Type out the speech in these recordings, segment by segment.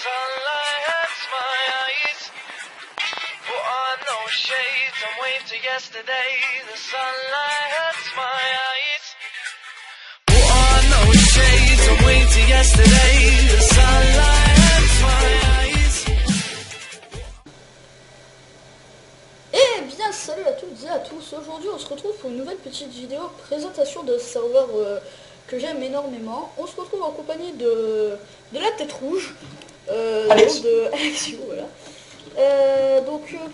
sunlight hurts my eyes. Put on those shades and wave to yesterday. The sunlight hurts my eyes. Put on those shades and wave to yesterday. The sunlight hurts my eyes. Eh bien salut à toutes et à tous, aujourd'hui on se retrouve pour une nouvelle petite vidéo présentation de serveur que j'aime énormément. On se retrouve en compagnie de la tête rouge, de Alexiou, voilà.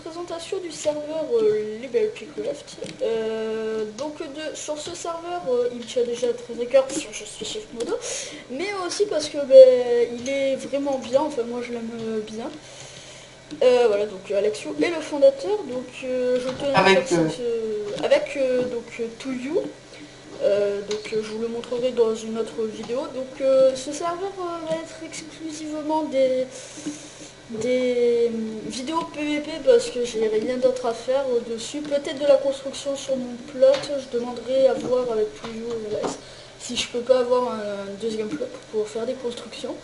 Présentation du serveur Liberty Craft. Sur ce serveur il tient déjà très à cœur parce que je suis chef modo, mais aussi parce que il est vraiment bien, enfin moi je l'aime bien. Voilà, donc Alexiou est le fondateur, donc je tenais avec Touyu. Je vous le montrerai dans une autre vidéo. Donc ce serveur va être exclusivement des vidéos PVP parce que j'ai rien d'autre à faire au-dessus. Peut-être de la construction sur mon plot, je demanderai à voir avec Touyu si je peux pas avoir un deuxième plot pour faire des constructions.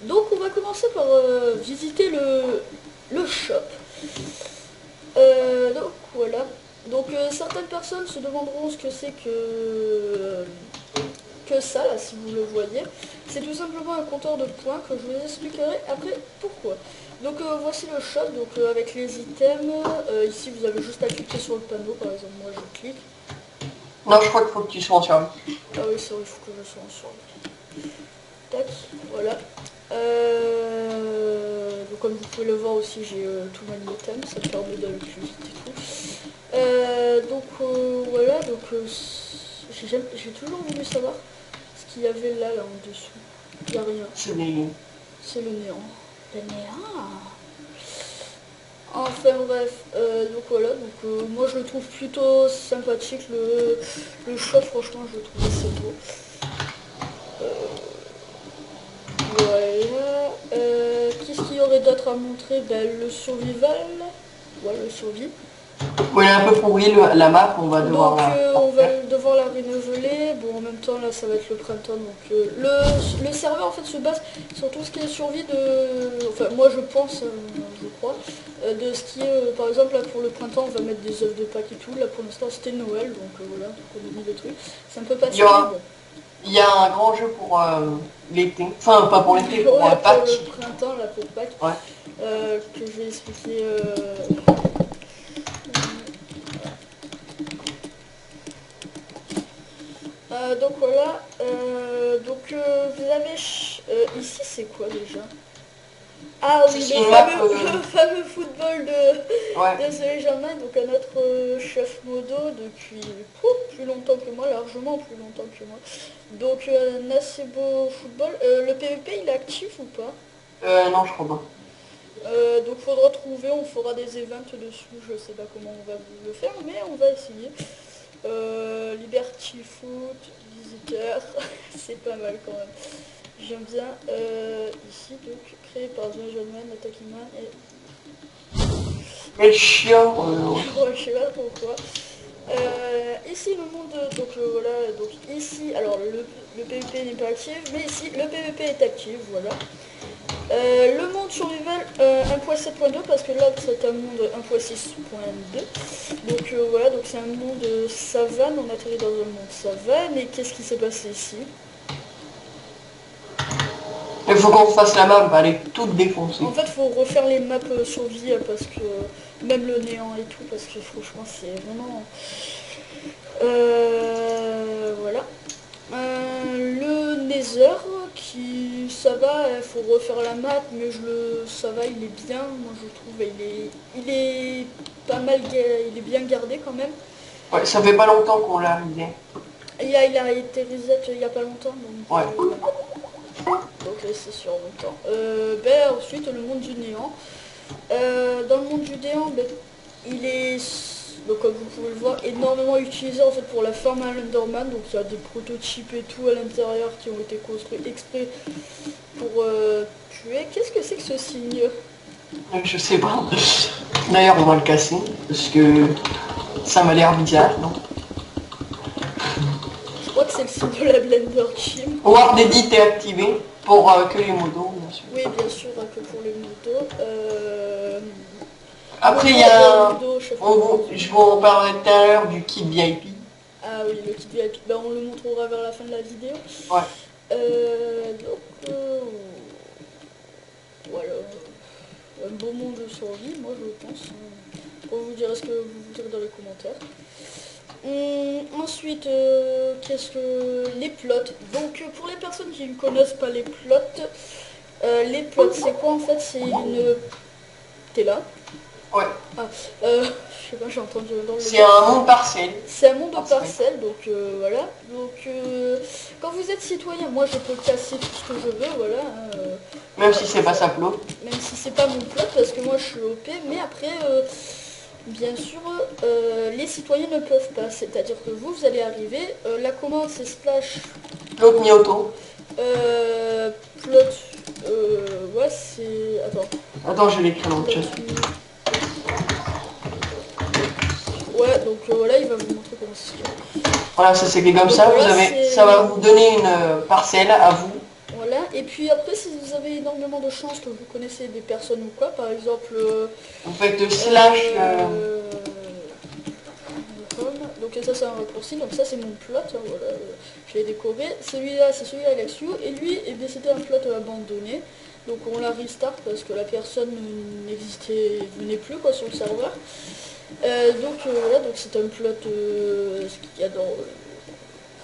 Donc on va commencer par visiter le shop. Donc voilà. Donc certaines personnes se demanderont ce que c'est que ça là, si vous le voyez. C'est tout simplement un compteur de points que je vous expliquerai après pourquoi. Donc voici le shop, donc avec les items. Ici vous avez juste à cliquer sur le panneau, par exemple moi je clique. Non, je crois qu'il faut que tu sois en survie. Ah oui, c'est vrai, il faut que je sois en survie. Tac, voilà. Donc comme vous pouvez le voir aussi, j'ai tout mon item, ça me permet d'aller plus vite et tout. Voilà, j'ai toujours voulu savoir ce qu'il y avait là en dessous. Il n'y a rien. C'est le néant. C'est le néant. Le néant. Enfin bref, donc voilà, moi je le trouve plutôt sympathique, le shop franchement je le trouve assez beau. Voilà, qu'est-ce qu'il y aurait d'autre à montrer? Le survival, voilà le survie. Oui, il est un peu pourri la map, on va devoir on va devoir la renouveler. Bon, en même temps là ça va être le printemps, donc le serveur en fait se base sur tout ce qui est survie enfin moi je pense, je crois, de ce qui est par exemple là pour le printemps on va mettre des œufs de Pâques et tout. Là pour l'instant c'était Noël, donc voilà, donc on a mis des trucs. C'est un peu pas terrible. Il y a un grand jeu pour l'été, enfin pas pour l'été, pour Pâques. Pour le printemps là pour Pâques, ouais. Que je vais expliquer. Donc voilà, vous avez ici c'est quoi déjà? Ah oui, le fameux football de The Legend, donc un autre chef modo depuis plus longtemps que moi, largement plus longtemps que moi. Donc un assez beau football. Le PVP il est actif ou pas? Non, je crois pas. Donc faudra trouver, on fera des events dessus, je sais pas comment on va le faire, mais on va essayer. Liberty Foot, visiteur, c'est pas mal quand même. J'aime bien. Ici, donc, créé par The Legend, Attackman et... Quel chiant Ouais, je sais pas pourquoi. Ici, le monde, voilà, donc ici, alors le PVP n'est pas actif, mais ici, le PVP est actif, voilà. Le monde survival 1.7.2 parce que là c'est un monde 1.6.2. Donc voilà, donc c'est un monde savane, on atterrit dans un monde savane. Et qu'est-ce qui s'est passé ici? Il faut qu'on fasse la map, elle est toute défoncée. En fait il faut refaire les maps survie parce que même le néant et tout, parce que franchement c'est vraiment... voilà. Le Nether qui ça va, il faut refaire la map, mais ça va, il est bien, moi je trouve, il est pas mal, il est bien gardé quand même. Ouais, ça fait pas longtemps qu'on l'a arrivé. Il a été reset il y a pas longtemps, donc ouais. Donc c'est sur longtemps. Ensuite le monde du néant. Dans le monde du néant, il est... Donc comme vous pouvez le voir, énormément utilisé en fait pour la ferme à l'Enderman. Donc il y a des prototypes et tout à l'intérieur qui ont été construits exprès pour tuer. Qu'est-ce que c'est que ce signe? Je sais pas. D'ailleurs on va le casser parce que ça m'a l'air bizarre, non? Je crois que c'est le signe de la Blender Team. Word Edit est activé pour que les modos, bien sûr. Oui, bien sûr, que pour les motos. Après, il y a un... motos, chef Je vous en parlerai tout à l'heure du kit VIP. Ah oui, le kit VIP, ben, on le montrera vers la fin de la vidéo. Ouais. Voilà. Un beau monde de survie, moi je pense. Vous direz ce que vous voudrez dans les commentaires. Ensuite, qu'est-ce que les plots. Donc pour les personnes qui ne connaissent pas les plots c'est quoi en fait? C'est une... T'es là? Ouais. Ah, je sais pas, j'ai entendu dans le... C'est un monde partiel. C'est un monde de parcelles, donc voilà. Donc quand vous êtes citoyen, moi je peux casser tout ce que je veux, voilà. Même si c'est pas sa plot. Même si c'est pas mon plot, parce que moi je suis OP, mais après, bien sûr, les citoyens ne peuvent pas. C'est-à-dire que vous allez arriver, la commande c'est slash... Plot ni auto. Plot... ouais, c'est... Attends, je l'écris dans le chat. Ouais, donc voilà, il va vous montrer comment c'est fait. Voilà, ça s'écrit comme ça. Voilà, ça va vous donner une parcelle à vous. Voilà, et puis après, si vous avez énormément de chance que vous connaissez des personnes ou quoi, par exemple... vous faites slash... donc ça c'est un raccourci, donc ça c'est mon plot, hein, voilà, je l'ai décoré. Celui-là c'est celui Alexio, et lui, eh bien c'était un plot abandonné. Donc on la restart parce que la personne venait plus quoi sur le serveur. Donc voilà, donc c'est un plot ce qu'il y a dans...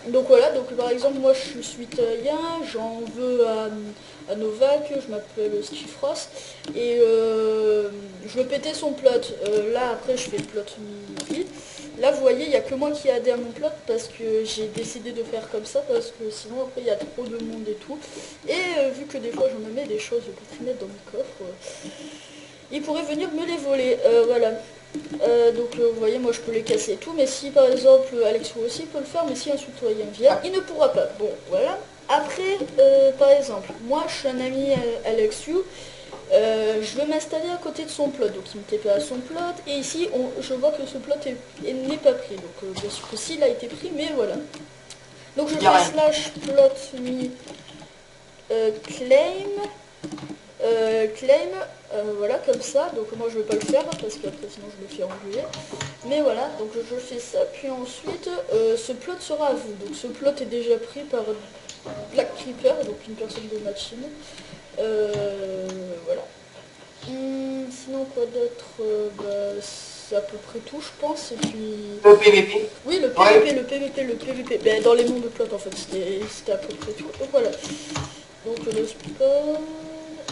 Donc voilà, donc par exemple moi je suis citoyen, j'en veux à Novak, je m'appelle Steve Frost, et je veux péter son plot. Là après je fais le plot midi. Là vous voyez, il n'y a que moi qui ai adhéré à mon plot parce que j'ai décidé de faire comme ça, parce que sinon après il y a trop de monde et tout. Et vu que des fois je me mets des choses pour finir dans mes coffres, ils pourraient venir me les voler. Voilà. Donc vous voyez, moi je peux les casser et tout, mais si par exemple Alexio aussi peut le faire, mais si un citoyen vient, il ne pourra pas. Bon, voilà. Après, par exemple, moi je suis un ami Alexio, je veux m'installer à côté de son plot, donc il me TP à son plot, et ici je vois que ce plot n'est pas pris, donc bien sûr que s'il a été pris, mais voilà. Donc je fais slash plot me claim. Voilà comme ça, donc moi je vais pas le faire parce qu'après sinon je me fais engueuler, mais voilà, donc je fais ça, puis ensuite ce plot sera à vous, donc ce plot est déjà pris par Black Creeper, donc une personne de ma team, voilà. Sinon quoi d'autre, c'est à peu près tout je pense, et puis... Le PVP. Oui, le PVP, le PVP, ben, dans les mondes de plot en fait, c'était à peu près tout, donc voilà. Donc le spawn...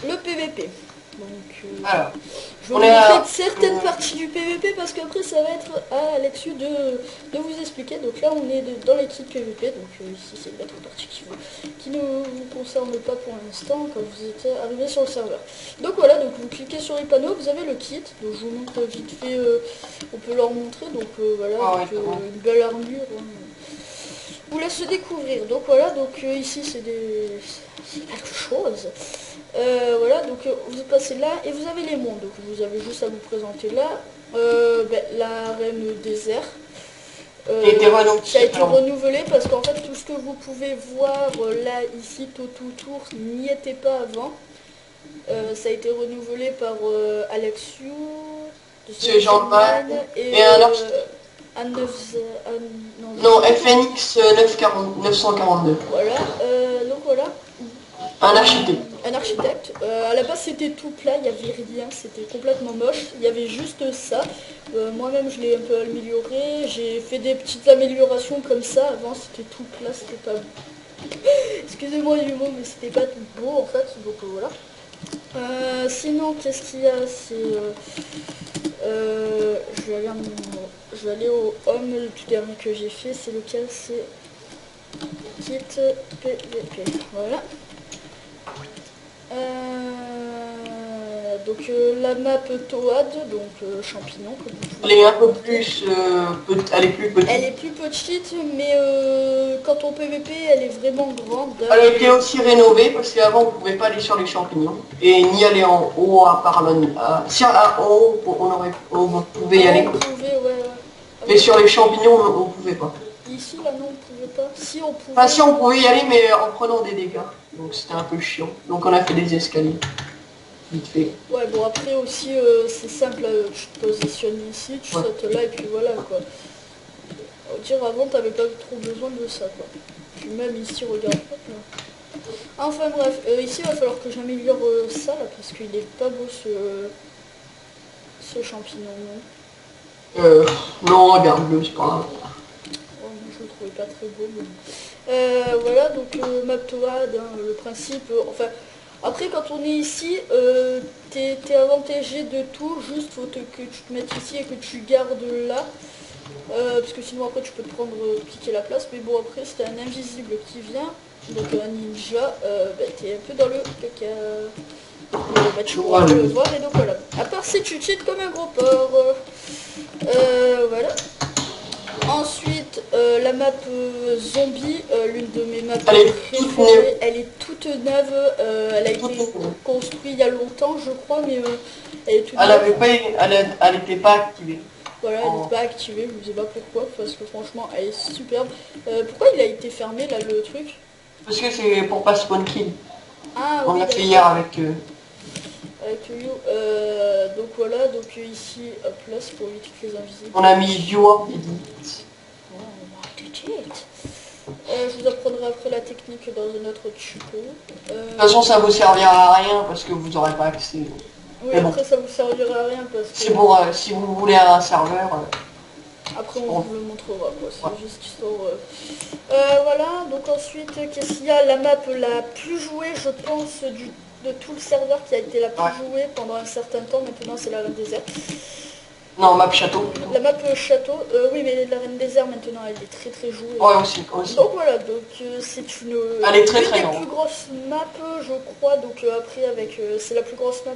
Le PVP. Donc, alors, je vais vous montrer certaines parties du PVP parce qu'après ça va être à Alexio de vous expliquer. Donc là on est dans les kits PVP, donc ici c'est l'autre partie qui ne vous concerne pas pour l'instant quand vous êtes arrivé sur le serveur. Donc voilà, donc vous cliquez sur les panneaux, vous avez le kit, donc je vous montre vite fait, on peut leur montrer, donc voilà, une belle armure. Hein. Je vous laisse découvrir. Donc voilà, donc ici c'est quelque chose. Voilà, donc vous passez là et vous avez les mondes. Donc vous avez juste à vous présenter là. L'arène désert. Qui a été renouvelé parce qu'en fait tout ce que vous pouvez voir là, ici, tout autour, n'y était pas avant. Ça a été renouvelé par Alexio, et un architecte. Non, FNX 942. Voilà, donc voilà. Un architecte. Un architecte. À la base c'était tout plat, il n'y avait rien, c'était complètement moche. Il y avait juste ça. Moi-même je l'ai un peu amélioré. J'ai fait des petites améliorations comme ça. Avant c'était tout plat, c'était pas beau. Excusez-moi du mot, mais c'était pas tout beau en fait. Donc voilà. Sinon qu'est-ce qu'il y a? Je vais aller au home, le tout dernier que j'ai fait, c'est lequel? C'est kit PVP. Voilà. Donc la map Toad, donc champignon. Elle est un peu plus, elle est plus petite. Elle est plus petite, mais quand on PVP, elle est vraiment grande. Elle a été aussi rénovée parce qu'avant on pouvait pas aller sur les champignons et ni aller en haut à part si en haut on pouvait y aller. On pouvait, ouais. Mais sur les champignons on pouvait pas. ici, là non, on pouvait pas. Si, on pouvait. Enfin si on pouvait y aller mais en prenant des dégâts. Donc c'était un peu chiant. Donc on a fait des escaliers. Vite fait. Ouais, bon après aussi, c'est simple, là, tu te positionnes ici, tu sautes là et puis voilà quoi. On va dire avant, t'avais pas trop besoin de ça quoi. Puis même ici, regarde. Hop là. Enfin bref, ici, il va falloir que j'améliore ça là parce qu'il est pas beau ce champignon, non? Non, regarde-le, c'est pas grave. Oh, moi, je le trouvais pas très beau. Mais voilà, donc Maptoad, hein, le principe, enfin, après quand on est ici, t'es avantagé de tout, juste faut que tu te mettes ici et que tu gardes là, parce que sinon après tu peux te prendre, piquer la place, mais bon après c'est un invisible qui vient, donc un ninja, bah, t'es un peu dans le caca. Bah, tu pourras le voir et donc voilà. À part si tu cheats comme un gros porc. Voilà. Ensuite, la map zombie, l'une de mes maps préférées, elle est toute neuve, elle a été construite il y a longtemps je crois, mais elle est toute neuve. Elle n'était pas activée. Voilà, elle n'est pas activée, je ne sais pas pourquoi, parce que franchement elle est superbe. Pourquoi il a été fermé là le truc? Parce que c'est pour pas spawn kill. Ah On oui, l'a fait hier avec avec You. Donc voilà, donc ici, hop là, c'est pour éviter que les invisibles. on a mis duo edit. Oh, my shit. Je vous apprendrai après la technique dans un autre tuto. De toute façon, ça vous servira à rien parce que vous n'aurez pas accès. Oui, mais bon. après ça vous servira à rien parce que... C'est pour si vous voulez un serveur. Après on vous le montrera, quoi. C'est juste histoire... voilà, donc ensuite, qu'est-ce qu'il y a? La map la plus jouée, je pense, de tout le serveur qui a été la plus jouée pendant un certain temps. Maintenant, c'est la Reine des Airs. Non, map château. La map château, oui, mais la Reine des Airs, maintenant, elle est très très jouée. Ouais, aussi. Donc voilà, donc c'est une elle est très des grande. plus grosses maps, je crois. Donc après, avec c'est la plus grosse map.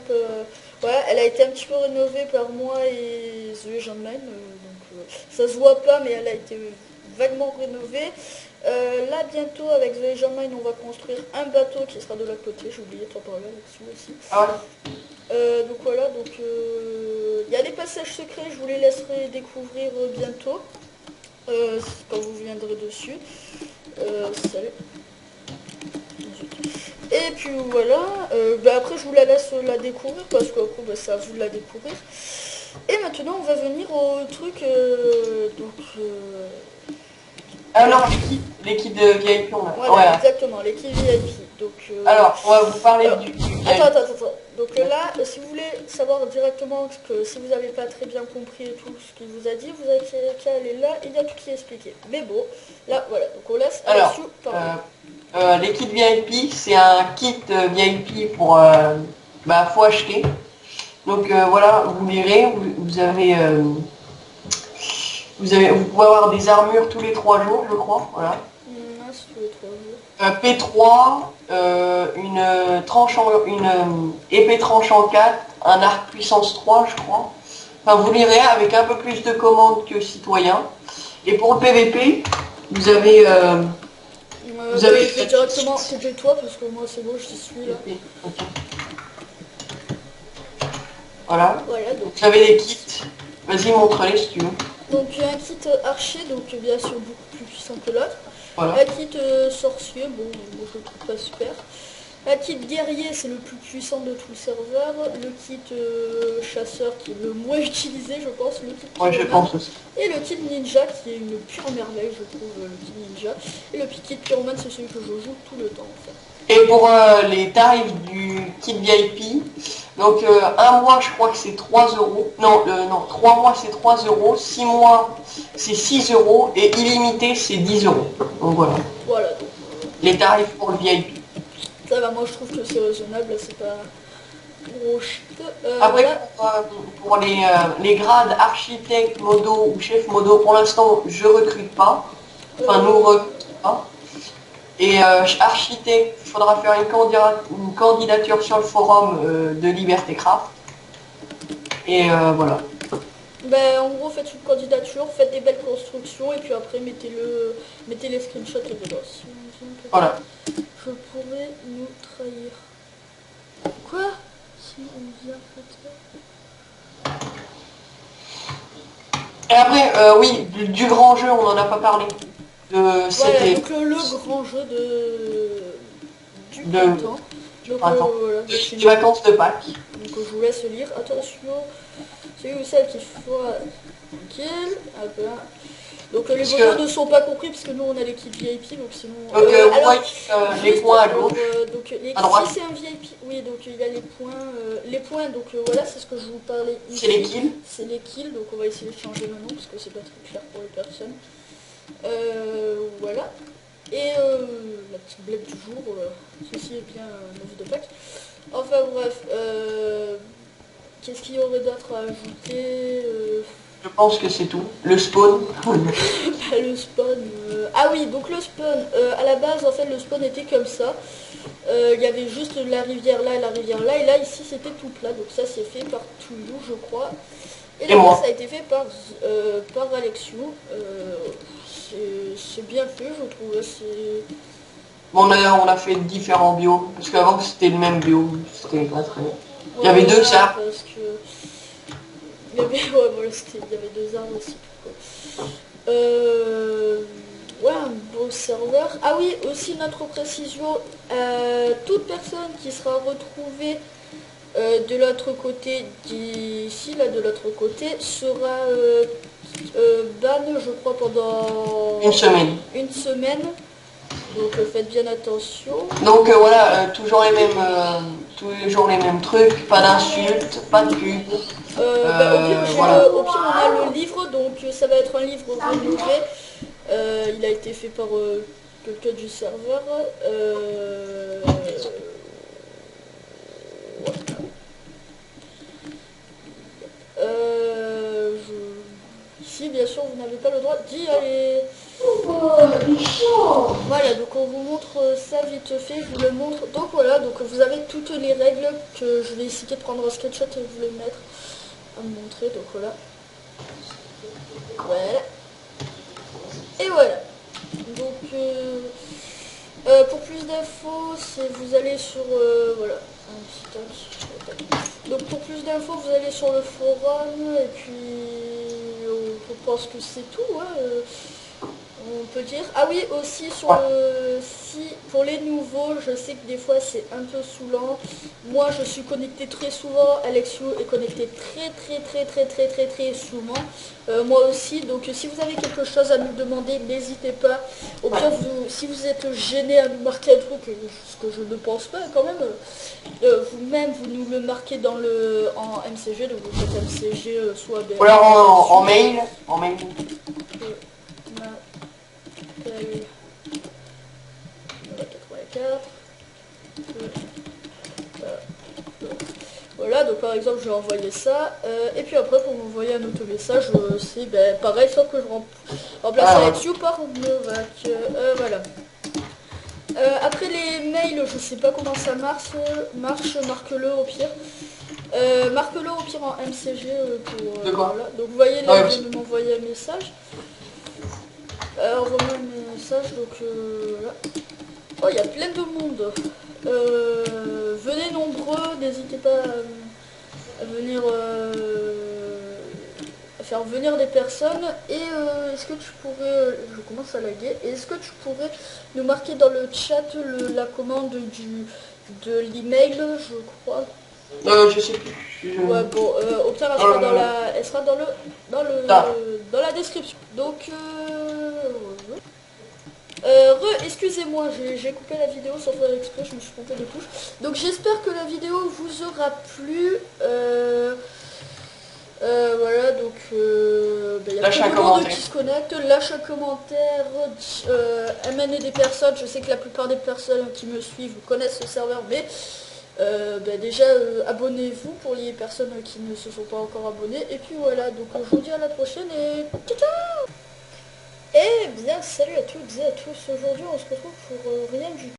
Ouais, elle a été un petit peu rénovée par moi et The Legend Man. Donc ça se voit pas, mais elle a été vaguement rénovée. Là, bientôt, avec The Legend Mine, on va construire un bateau qui sera de l'autre côté. J'ai oublié de t'en parler là-dessus aussi. Ah Donc voilà, donc il y a des passages secrets, je vous les laisserai découvrir bientôt. Quand vous viendrez dessus. Salut. Et puis voilà, après je vous la laisse la découvrir parce qu'après c'est à vous de la découvrir. Et maintenant on va venir au truc, alors l'équipe de VIP on a. Voilà, ouais. Exactement, l'équipe VIP. Donc, alors, on va vous parler du Attends. Donc là, si vous voulez savoir directement que si vous n'avez pas très bien compris tout ce qu'il vous a dit, vous avez qu'à aller là, il y a tout qui est expliqué. Mais bon, là, voilà, donc on laisse là-dessus parler. L'équipe VIP, c'est un kit VIP pour... faut acheter. Donc voilà, vous verrez, vous pouvez avoir des armures tous les 3 jours, je crois, voilà. P3, une épée tranchant 4, un arc puissance 3, je crois. Enfin, vous lirez avec un peu plus de commandes que citoyen. Et pour le PVP, vous avez... je vais directement couper toi parce que moi c'est bon, je suis là. Okay. Voilà. Donc, vous avez des kits. Vas-y, montre-les si tu veux. Donc il y a un kit archer, donc bien sûr beaucoup plus puissant que l'autre. Voilà. Un kit sorcier, bon je le trouve pas super. Un kit guerrier, c'est le plus puissant de tout le serveur. Le kit chasseur qui est le moins utilisé, je pense. Le kit je pense aussi. Et le kit ninja qui est une pure merveille, je trouve, le kit ninja. Et le kit pyromane, c'est celui que je joue tout le temps en fait. Et pour les tarifs du kit VIP, donc un mois je crois que c'est 3 €. Non, 3 mois c'est 3 €, 6 mois c'est 6 € et illimité c'est 10 €. Donc voilà. Voilà donc. Les tarifs pour le VIP. Ça va, moi je trouve que c'est raisonnable, c'est pas gros shit. Après pour les grades architecte, modo ou chef modo, pour l'instant je recrute pas. Enfin nous recrutons pas. Et architecte, il faudra faire une candidature sur le forum de Liberté Craft. Et voilà. En gros, faites une candidature, faites des belles constructions et puis après mettez les screenshots dedans. Si voilà. Je pourrais nous trahir. Quoi? Si on vient et après, oui, du grand jeu, on n'en a pas parlé. Voilà, c'était donc le grand jeu du De- printemps. Donc printemps. voilà, donc, des vacances de Pâques. donc je vous laisse lire. Attention, celui ou celle qui soit tranquille. Hop là. Donc les Parce photos que- ne sont pas compris parce que nous on a l'équipe VIP, donc sinon... Donc vous alors, voyez les juste, points à alors, gauche. donc à droite. si c'est un VIP, oui, donc il y a les points, donc voilà, c'est ce que je vous parlais ici. C'est les kills. C'est les kills, donc on va essayer de changer le nom parce que c'est pas très clair pour les personnes. Voilà. Et la petite blague du jour, ceci est bien un œuf de Pâques. Enfin bref, qu'est-ce qu'il y aurait d'autre à ajouter Je pense que c'est tout. Le spawn. Le spawn... Ah oui, donc le spawn, à la base, en fait, le spawn était comme ça. Il y avait juste la rivière là et la rivière là. Et là, ici, c'était tout plat. Donc ça, c'est fait par Toulouse, je crois. Et là, moi. ça a été fait par Alexio. C'est bien fait, je trouve. Bon, on a fait différents biomes. Parce qu'avant, c'était le même biome. C'était pas très... Il y avait deux arbres. arbres. Parce que... Il y avait, ouais, voilà, il y avait deux arbres aussi. Ouais, un beau serveur. Ah oui, aussi une autre précision. Toute personne qui sera retrouvée de l'autre côté d'ici, là, de l'autre côté, sera ban, je crois, pendant Une semaine. une semaine. Donc faites bien attention. Donc voilà, toujours tous les jours les mêmes trucs, pas d'insultes, pas de pub. Voilà. Au pire, on a le livre, donc ça va être un livre renouvelé. Il a été fait par quelqu'un du serveur. Ici, bien sûr, vous n'avez pas le droit d'y aller. Voilà, donc on vous montre ça vite fait, je vous le montre. Donc voilà, donc vous avez toutes les règles que je vais essayer de prendre un screenshot et vous les mettre à me montrer. Donc voilà. Voilà. Et voilà. Donc pour plus d'infos, vous allez sur voilà. Donc pour plus d'infos, vous allez sur le forum et puis je pense que c'est tout. On peut dire. Ah oui, aussi sur pour les nouveaux, je sais que des fois c'est un peu saoulant. Moi je suis connecté très souvent, Alexio est connecté très souvent. Moi aussi, donc si vous avez quelque chose à nous demander, n'hésitez pas. Au pire, si vous êtes gêné à nous marquer un truc, ce que je ne pense pas quand même, vous-même vous nous le marquez en MCG, donc vous faites MCG soit Ou alors en mail. Appel 84. Voilà, donc par exemple je vais envoyer ça, et puis après pour m'envoyer un autre message, c'est pareil, sauf que je remplace Alexio par Novak. Voilà. Après les mails, je sais pas comment ça marche, marque-le au pire. Marque-le au pire en MCG pour... De quoi voilà. Donc vous voyez là, je viens de m'envoyer un message. Envoie-moi un message, donc voilà. Oh, il y a plein de monde. Venez nombreux, n'hésitez pas à venir à faire venir des personnes. Et est-ce que tu pourrais, je commence à laguer, est-ce que tu pourrais nous marquer dans le chat la commande de l'email, je crois. Je sais plus. Ouais, bon, au pire, elle sera dans la description. Donc, excusez-moi, j'ai coupé la vidéo sans faire exprès, je me suis trompé de touche. Donc j'espère que la vidéo vous aura plu. Voilà, donc il y a beaucoup de monde qui se connectent. Lâche un commentaire, amenez des personnes. Je sais que la plupart des personnes qui me suivent connaissent ce serveur, mais déjà abonnez-vous pour les personnes qui ne se sont pas encore abonnées. Et puis voilà, donc je vous dis à la prochaine et ciao ciao. Eh bien salut à toutes et à tous, aujourd'hui on se retrouve pour rien du tout.